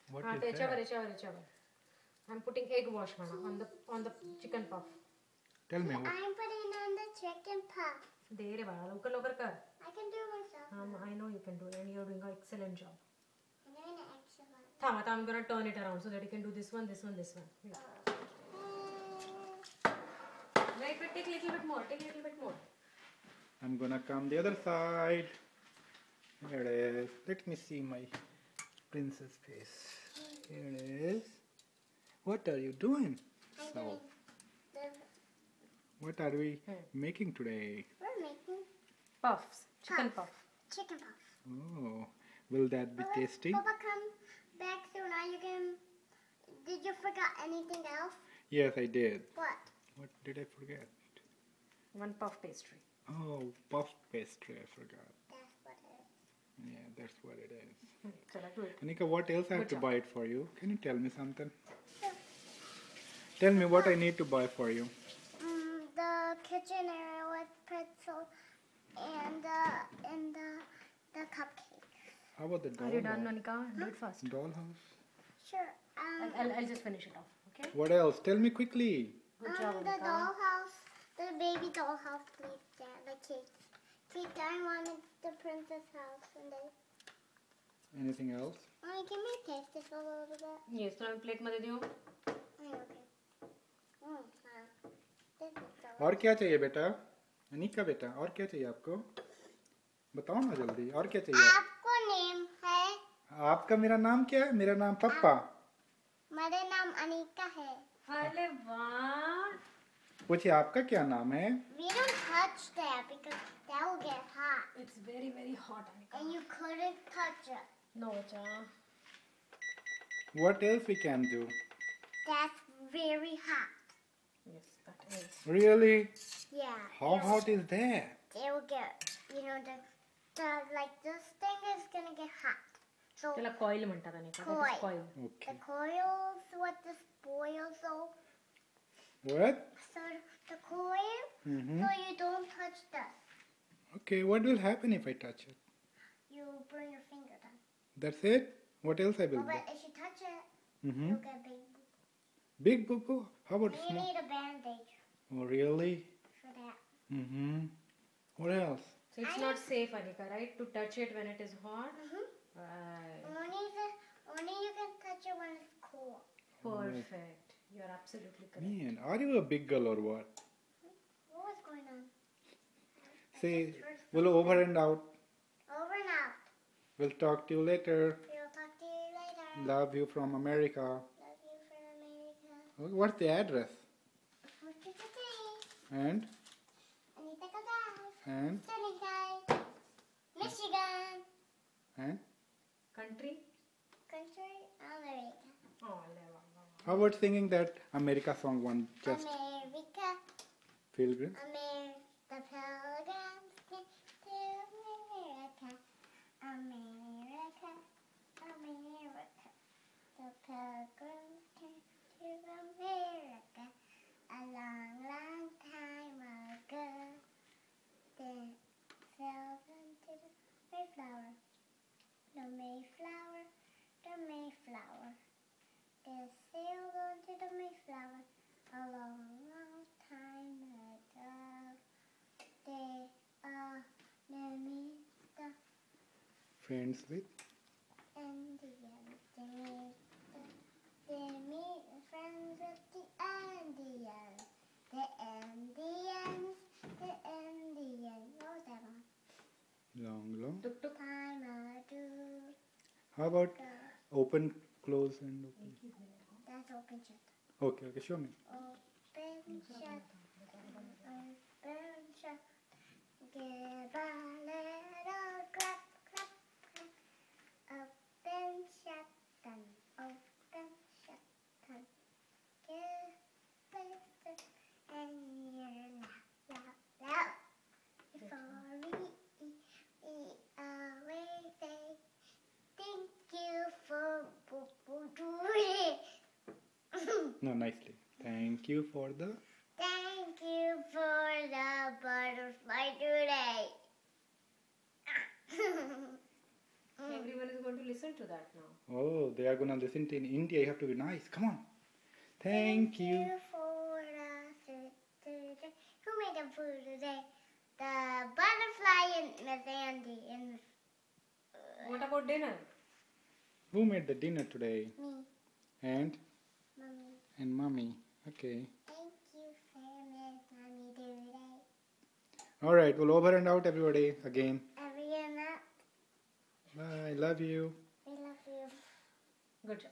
What is that? I'm putting egg wash on the chicken puff. Tell me. What? I'm putting on the chicken puff. Dere bala, local kar. I can do myself. I know you can do it, and you're doing an excellent job. I'm doing an excellent. Thama, I'm gonna turn it around so that you can do this one, this one, this one. Yeah. Wait, take a little bit more. Take a little bit more. I'm gonna come the other side. Here it is. Let me see my princess face. Here it is. What are you doing? I'm So, doing the. what are we making today? We're making Puffs. Chicken puff. chicken puff. Oh, will that be tasty? Papa, come back soon. Are you going? Did you forget anything else? Yes, I did. What? What did I forget? One puff pastry. Oh, puff pastry. I forgot. That's what it is. Yeah, that's what it is. So do it. Anika, what else I have Good to job. buy it for you? Can you tell me something? Sure. Tell me what I need to buy for you. The kitchen area with pretzel and the cupcake. How about the Are you done, dollhouse? Anika? Do it fast. Dollhouse? Sure. I'll just finish it off. Okay. What else? Tell me quickly. Good job, The Anika. dollhouse, the baby dollhouse, please, Dad. The cake. Cake. I wanted the princess house, and they. Anything else? Mommy, can we taste this a little bit? Yes, तो मैं plate में दे दूँ. Okay. Wow. This is so. और क्या चाहिए बेटा? अनिका बेटा, और क्या चाहिए आपको? बताओ ना जल्दी. और क्या चाहिए? आपको नेम है? आपका मेरा नाम क्या है? मेरा नाम पप्पा. मेरा नाम अनिका है. अरे वाह. पूछिए आपका क्या नाम है? We don't touch that because that will get hot. It's very very hot, Anika. And you couldn't touch it. No, bacha. What else we can do? That's very hot. Yes, that is. Really? Yeah. How hot is that? It will get, like this thing is gonna get hot. So त्याला coil म्हणतात Anika. That is coil. Okay. the coils, what this boils so What? the coil, so you don't touch this. Okay, what will happen if I touch it? You burn your finger then. That's it? What else I will Oh, do? but if you touch it, Mm-hmm. you'll get big. Big boo-boo? How about You small? need a bandage Oh, really? for that. Mm-hmm. What else? So it's not safe, Anika, right? To touch it when it is hot. Mm-hmm. Right. Only you can touch it when it's cool. Perfect. You're absolutely correct. Man, are you a big girl or what? What was going on? Say, we'll over and out. Over and out. We'll talk to you later. We'll talk to you later. Love you from America. Love you from America. What's the address? What's your today? And? Anita Kadai. And? Sunny Michigan. And? Country? Country, America. Oh, How about singing that America song one? Just America. Pilgrim? The pilgrims came to America. America. America. The pilgrims came to America. A long, long time ago. They sailed into the Mayflower. The Mayflower. The Mayflower. They sailed onto the Mayflower a long, long time ago. They are the Friends with? Indians. They meet friends with the Indians. The Indians. What was that one? Long. Tuk tuk. Time ago. How about open, close and open? That's open shut. Okay, show me. Open shut. Open shut. Give a little clap, clap, clap. Open shut and open shut and give listen and you're loud. Before we away say thank you for doing. No, nicely. Thank you for the... Thank you for the butterfly today. Everyone is going to listen to that now. Oh, they are gonna listen to in India. You have to be nice. Come on. Thank you. for the food today. Who made the food today? The butterfly and Miss Andy and What about dinner? Who made the dinner today? me, And Mommy. Mommy. Okay. Thank you for Miss Mommy today. All right. Well, over and out, everybody. Again. Everyone up. Bye. Love you. We love you. Good job.